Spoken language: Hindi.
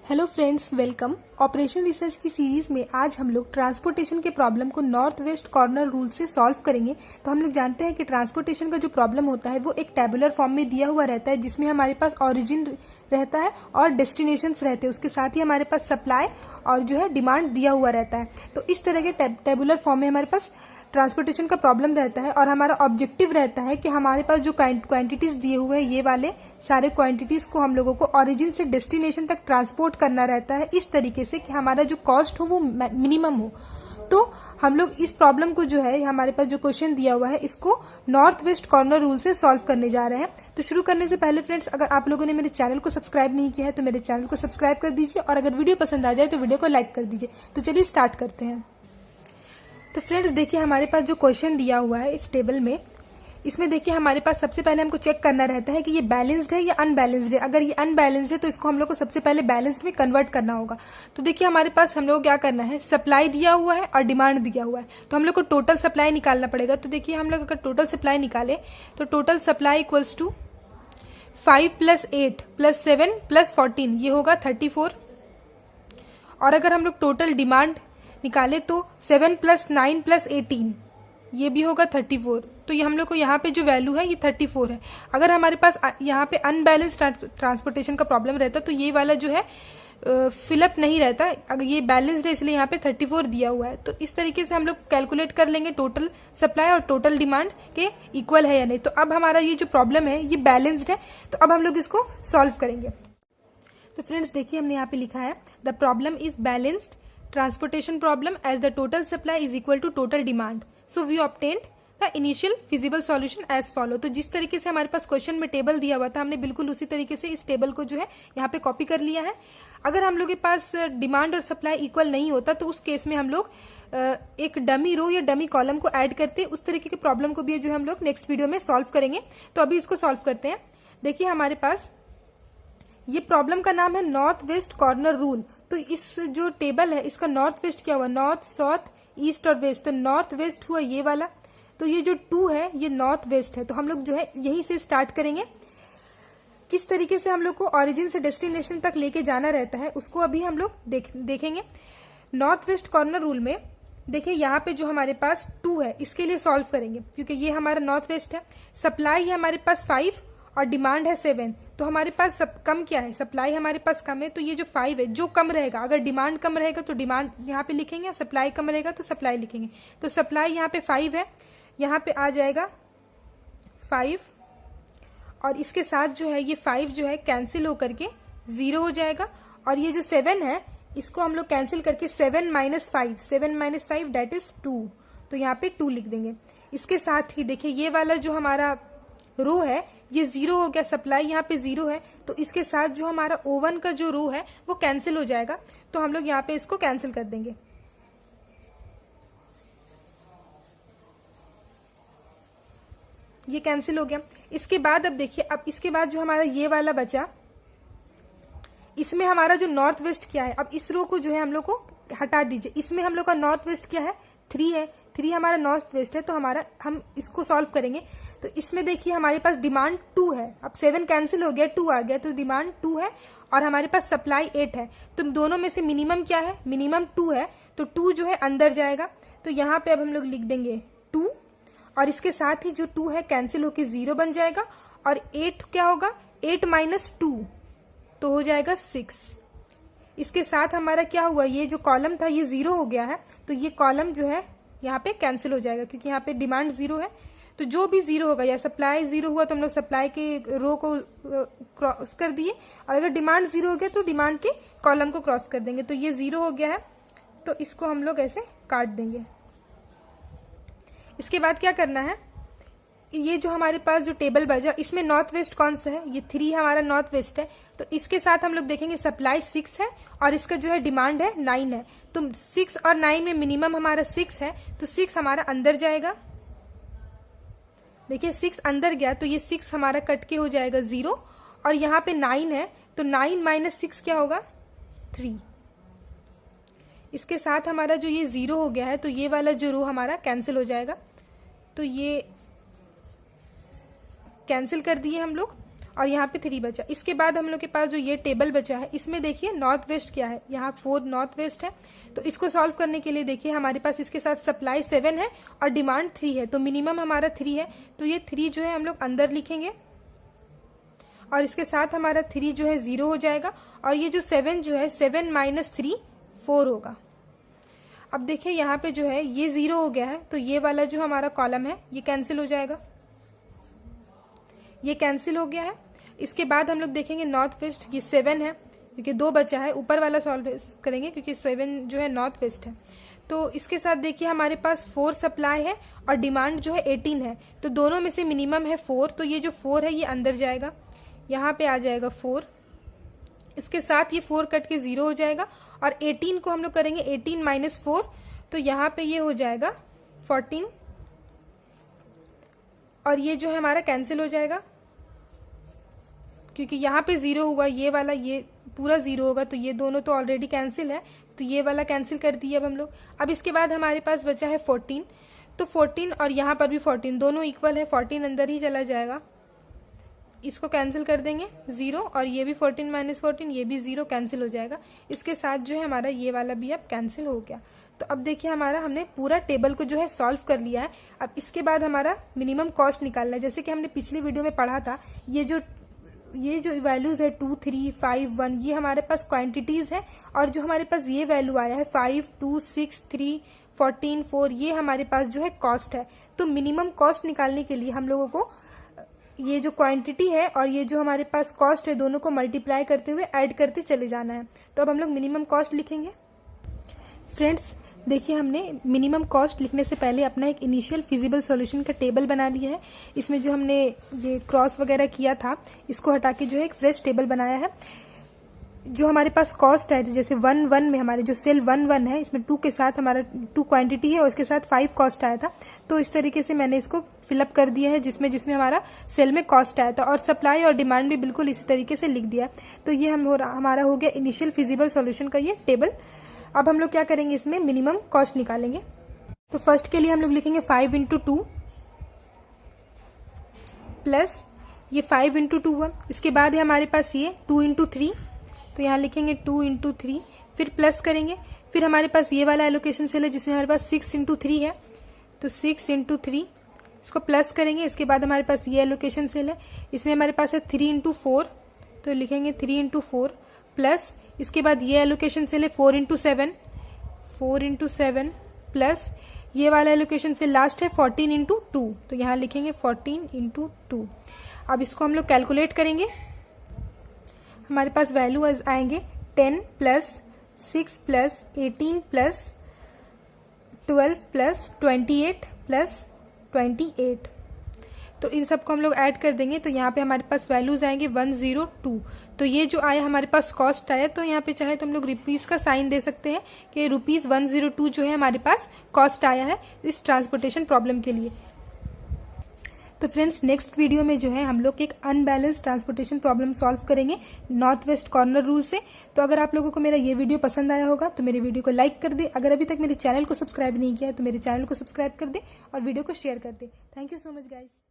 Hello friends, welcome. Operation research की सीरीज में आज हम लोग ट्रांसपोर्टेशन के प्रॉब्लम को नॉर्थ वेस्ट कॉर्नर रूल से सॉल्व करेंगे। तो हम लोग जानते हैं कि ट्रांसपोर्टेशन का जो प्रॉब्लम होता है वो एक टेबुलर फॉर्म में दिया हुआ रहता है, जिसमें हमारे पास ओरिजिन रहता है और डेस्टिनेशंस रहते हैं। उसके साथ ही हमारे पास सप्लाई और जो है डिमांड दिया हुआ रहता है। तो इस तरह के टेबुलर फॉर्म में हमारे पास ट्रांसपोर्टेशन का प्रॉब्लम रहता है और हमारा ऑब्जेक्टिव रहता है कि हमारे पास जो क्वांटिटीज दिए हुए हैं, ये वाले सारे क्वांटिटीज को हम लोगों को ओरिजिन से डेस्टिनेशन तक ट्रांसपोर्ट करना रहता है इस तरीके से कि हमारा जो कॉस्ट हो वो मिनिमम हो। तो हम लोग इस प्रॉब्लम को जो है, हमारे पास जो क्वेश्चन दिया हुआ है, इसको नॉर्थ वेस्ट कॉर्नर रूल से सॉल्व करने जा रहे हैं। तो शुरू करने से पहले फ्रेंड्स, अगर आप लोगों ने मेरे चैनल को सब्सक्राइब नहीं किया है तो मेरे चैनल को सब्सक्राइब कर दीजिए, और अगर वीडियो पसंद आ जाए तो वीडियो को लाइक कर दीजिए। तो चलिए स्टार्ट करते हैं। तो फ्रेंड्स देखिए, हमारे पास जो क्वेश्चन दिया हुआ है इस टेबल में, इसमें देखिए हमारे पास सबसे पहले हमको चेक करना रहता है कि ये बैलेंस्ड है या अनबैलेंस्ड है। अगर ये अनबैलेंस्ड है तो इसको हम लोग को सबसे पहले बैलेंस्ड में कन्वर्ट करना होगा। तो देखिए हमारे पास हम लोग क्या करना है, सप्लाई दिया हुआ है और डिमांड दिया हुआ है, तो हम लोग को टोटल सप्लाई निकालना पड़ेगा। तो देखिए हम लोग अगर टोटल सप्लाई निकाले तो टोटल सप्लाई इक्वल्स टू 5 + 8 + 7 + 14, ये होगा 34। और अगर हम लोग टोटल डिमांड निकाले तो 7 + 9 + 18, ये भी होगा 34। तो ये हम लोग को यहाँ पे जो वैल्यू है ये 34 है। अगर हमारे पास यहाँ पे अनबैलेंस ट्रांसपोर्टेशन का प्रॉब्लम रहता तो ये वाला जो है फिलअप नहीं रहता। अगर ये बैलेंस्ड है इसलिए यहाँ पे 34 दिया हुआ है। तो इस तरीके से हम लोग कैलकुलेट कर लेंगे टोटल सप्लाई और टोटल डिमांड के इक्वल है या नहीं। तो अब हमारा ये जो प्रॉब्लम है ये बैलेंस्ड है, तो अब हम लोग इसको सॉल्व करेंगे। तो फ्रेंड्स देखिए, हमने यहाँ पे लिखा है the problem is balanced transportation problem as the total supply is equal to total demand, so we obtained the initial feasible solution as follow. तो जिस तरीके से हमारे पास क्वेश्चन में टेबल दिया हुआ था, हमने बिल्कुल उसी तरीके से इस टेबल को जो है यहाँ पे कॉपी कर लिया है। अगर हम लोग के पास डिमांड और सप्लाई इक्वल नहीं होता तो उस केस में हम लोग एक डमी रो या डमी कॉलम को ऐड करते, उस तरीके के प्रॉब्लम को भी जो हम लोग नेक्स्ट वीडियो में सॉल्व करेंगे। तो अभी इसको सॉल्व करते हैं। देखिए हमारे पास ये प्रॉब्लम का नाम है नॉर्थ वेस्ट कॉर्नर रूल। तो इस जो टेबल है इसका नॉर्थ वेस्ट क्या हुआ, नॉर्थ, साउथ, ईस्ट और वेस्ट। तो नॉर्थ वेस्ट हुआ ये वाला, तो ये जो 2 है ये नॉर्थ वेस्ट है। तो हम लोग जो है यहीं से स्टार्ट करेंगे। किस तरीके से हम लोग को ओरिजिन से डेस्टिनेशन तक लेके जाना रहता है उसको अभी हम लोग देखेंगे। नॉर्थ वेस्ट कॉर्नर रूल में देखिए यहाँ पे जो हमारे पास 2 है इसके लिए सॉल्व करेंगे, क्योंकि ये हमारा नॉर्थ वेस्ट है। सप्लाई है हमारे पास 5 और डिमांड है 7। तो हमारे पास कम क्या है, सप्लाई हमारे पास कम है, तो ये जो 5 है जो कम रहेगा, अगर डिमांड कम रहेगा तो डिमांड यहाँ पे लिखेंगे और सप्लाई कम रहेगा तो सप्लाई लिखेंगे। तो सप्लाई यहाँ पे 5 है, यहाँ पे आ जाएगा 5, और इसके साथ जो है ये 5 जो है कैंसिल होकर के 0 हो जाएगा। और ये जो 7 है इसको हम लोग कैंसिल करके 7 - 5 दैट इज 2, तो यहाँ पे 2 लिख देंगे। इसके साथ ही देखिए ये वाला जो हमारा रो है ये 0 हो गया, सप्लाई यहाँ पे 0 है, तो इसके साथ जो हमारा O1 का जो रो है वो कैंसिल हो जाएगा। तो हम लोग यहाँ पे इसको कैंसिल कर देंगे। ये कैंसिल हो गया। इसके बाद अब देखिए, अब इसके बाद जो हमारा ये वाला बचा, इसमें हमारा जो नॉर्थ वेस्ट क्या है, अब इस रो को जो है हम लोग को हटा दीजिए। इसमें हम लोग का नॉर्थ वेस्ट क्या है, 3 है। 3 हमारा नॉर्थ वेस्ट है, तो हम इसको सॉल्व करेंगे। तो इसमें देखिए हमारे पास डिमांड 2 है, अब 7 कैंसिल हो गया, 2 आ गया, तो डिमांड 2 है और हमारे पास सप्लाई 8 है। तो दोनों में से मिनिमम क्या है, मिनिमम 2 है, तो 2 जो है अंदर जाएगा। तो यहाँ पे अब हम लोग लिख देंगे 2, और इसके साथ ही जो 2 है कैंसिल होके 0 बन जाएगा। और 8 क्या होगा, 8 - 2 तो हो जाएगा 6। इसके साथ हमारा क्या हुआ, ये जो कॉलम था ये 0 हो गया है, तो ये कॉलम जो है यहाँ पे कैंसिल हो जाएगा, क्योंकि यहाँ पे डिमांड 0 है। तो जो भी 0 होगा, या सप्लाई 0 हुआ तो हम लोग सप्लाई के रो को क्रॉस कर दिए, और अगर डिमांड 0 हो गया तो डिमांड के कॉलम को क्रॉस कर देंगे। तो ये 0 हो गया है, तो इसको हम लोग ऐसे काट देंगे। इसके बाद क्या करना है, ये जो हमारे पास जो टेबल बचा इसमें नॉर्थ वेस्ट कौन सा है, ये 3 हमारा नॉर्थ वेस्ट है। तो इसके साथ हम लोग देखेंगे सप्लाई 6 है और इसका जो है डिमांड है 9 है। तो 6 और 9 में मिनिमम हमारा 6 है, तो 6 हमारा अंदर जाएगा। देखिए 6 अंदर गया, तो ये 6 हमारा कट के हो जाएगा 0, और यहाँ पे 9 है, तो 9 - 6 क्या होगा, 3। इसके साथ हमारा जो ये 0 हो गया है, तो ये वाला जो रो हमारा कैंसिल हो जाएगा। तो ये कैंसिल कर दिए हम लोग, और यहाँ पे 3 बचा। इसके बाद हम लोग के पास जो ये टेबल बचा है इसमें देखिए नॉर्थ वेस्ट क्या है, यहाँ 4 नॉर्थ वेस्ट है। तो इसको सॉल्व करने के लिए देखिए हमारे पास इसके साथ सप्लाई 7 है और डिमांड 3 है, तो मिनिमम हमारा 3 है। तो ये 3 जो है हम लोग अंदर लिखेंगे और इसके साथ हमारा 3 जो है 0 हो जाएगा और ये जो 7 जो है 7 माइनस 3 4 होगा। अब देखिए यहाँ पे जो है ये 0 हो गया है, तो ये वाला जो हमारा कॉलम है ये कैंसिल हो जाएगा, ये कैंसिल हो गया है। इसके बाद हम लोग देखेंगे नॉर्थ वेस्ट, ये 7 है क्योंकि 2 बचा है, ऊपर वाला सॉल्व करेंगे क्योंकि 7 जो है नॉर्थ वेस्ट है। तो इसके साथ देखिए हमारे पास 4 सप्लाई है और डिमांड जो है 18 है, तो दोनों में से मिनिमम है 4, तो ये जो 4 है ये अंदर जाएगा, यहाँ पे आ जाएगा 4। इसके साथ ये 4 कट के 0 हो जाएगा और 18 को हम लोग करेंगे 18 माइनस 4, तो यहाँ पे ये हो जाएगा 14 और ये जो है हमारा कैंसिल हो जाएगा क्योंकि यहाँ पे 0 हुआ, ये वाला ये पूरा 0 होगा, तो ये दोनों तो ऑलरेडी कैंसिल है, तो ये वाला कैंसिल कर दिया अब हम लोग। अब इसके बाद हमारे पास बचा है 14, तो 14 और यहाँ पर भी 14 दोनों इक्वल है, 14 अंदर ही चला जाएगा, इसको कैंसिल कर देंगे 0 और ये भी 14 माइनस 14 ये भी 0 कैंसिल हो जाएगा। इसके साथ जो है हमारा ये वाला भी अब कैंसिल हो गया। तो अब देखिए हमारा हमने पूरा टेबल को जो है सॉल्व कर लिया है। अब इसके बाद हमारा मिनिमम कॉस्ट निकालना है, जैसे कि हमने पिछली वीडियो में पढ़ा था। ये जो वैल्यूज है 2 3 5 1 ये हमारे पास क्वांटिटीज है और जो हमारे पास ये वैल्यू आया है 5 2 6 3 14 4 ये हमारे पास जो है कॉस्ट है। तो मिनिमम कॉस्ट निकालने के लिए हम लोगों को ये जो क्वांटिटी है और ये जो हमारे पास कॉस्ट है दोनों को मल्टीप्लाई करते हुए ऐड करते चले जाना है। तो अब हम लोग मिनिमम कॉस्ट लिखेंगे। फ्रेंड्स देखिए हमने मिनिमम कॉस्ट लिखने से पहले अपना एक इनिशियल फिजिबल सॉल्यूशन का टेबल बना लिया है। इसमें जो हमने ये क्रॉस वगैरह किया था इसको हटा के जो है एक फ्रेश टेबल बनाया है। जो हमारे पास कॉस्ट है जैसे 1 में हमारे जो सेल 1 है इसमें 2 के साथ हमारा 2 क्वांटिटी है और इसके साथ 5 कॉस्ट आया था, तो इस तरीके से मैंने इसको फिलअप कर दिया है जिसमें हमारा सेल में कॉस्ट आया था और सप्लाई और डिमांड भी बिल्कुल इसी तरीके से लिख दिया। तो ये हमारा हो गया इनिशियल फिजिबल सॉल्यूशन का ये टेबल। अब हम लोग क्या करेंगे, इसमें मिनिमम कॉस्ट निकालेंगे। तो फर्स्ट के लिए हम लोग लिखेंगे 5 × 2 प्लस ये 5 × 2 हुआ। इसके बाद है हमारे पास ये 2 × 3, तो यहाँ लिखेंगे 2 × 3, फिर प्लस करेंगे। फिर हमारे पास ये वाला एलोकेशन सेल है जिसमें हमारे पास 6 × 3 है, तो 6 × 3 इसको प्लस करेंगे। इसके बाद हमारे पास ये एलोकेशन सेल है, इसमें हमारे पास है 3 × 4, तो लिखेंगे 3 × 4 प्लस इसके बाद ये एलोकेशन सेल है 4 × 7, 4 × 7 प्लस ये वाला एलोकेशन सेल लास्ट है 14 × 2, तो यहाँ लिखेंगे 14 × 2। अब इसको हम लोग कैलकुलेट करेंगे। हमारे पास वैल्यू आएंगे 10 plus 6 plus 18 plus 12 plus 28 plus 28, तो इन सबको हम लोग ऐड कर देंगे। तो यहाँ पे हमारे पास वैल्यूज आएंगे 102। तो ये जो आया हमारे पास कॉस्ट आया, तो यहाँ पे चाहे तो हम लोग रुपीस का साइन दे सकते हैं कि ₹102 जो है हमारे पास कॉस्ट आया है इस ट्रांसपोर्टेशन प्रॉब्लम के लिए। तो फ्रेंड्स नेक्स्ट वीडियो में जो है हम लोग एक अनबैलेंस ट्रांसपोर्टेशन प्रॉब्लम सॉल्व करेंगे नॉर्थ वेस्ट कॉर्नर रूल से। तो अगर आप लोगों को मेरा ये वीडियो पसंद आया होगा तो मेरे वीडियो को लाइक कर दे। अगर अभी तक मेरे चैनल को सब्सक्राइब नहीं किया है तो मेरे चैनल को सब्सक्राइब कर दे और वीडियो को शेयर कर दे। Thank you so much guys.